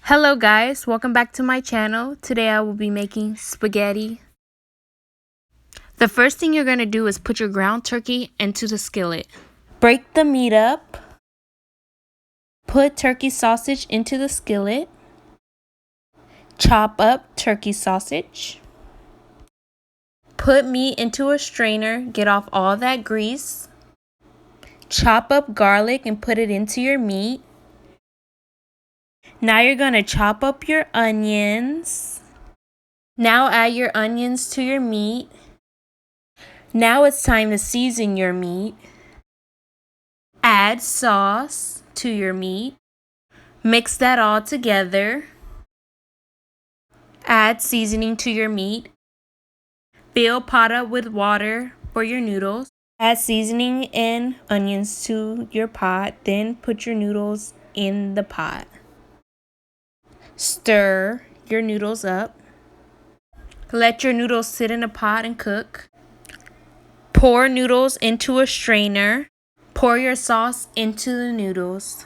Hello guys, welcome back to my channel. Today I will be making spaghetti. The first thing you're going to do is put your ground turkey into the skillet. Break the meat up. Put turkey sausage into the skillet. Chop up turkey sausage. Put meat into a strainer, get off all that grease. Chop up garlic and put it into your meat. Now you're going to chop up your onions. Now add your onions to your meat. Now it's time to season your meat. Add sauce to your meat. Mix that all together. Add seasoning to your meat. Fill pot up with water for your noodles. Add seasoning and onions to your pot. Then put your noodles in the pot. Stir your noodles up. Let your noodles sit in a pot and cook. Pour noodles into a strainer. Pour your sauce into the noodles.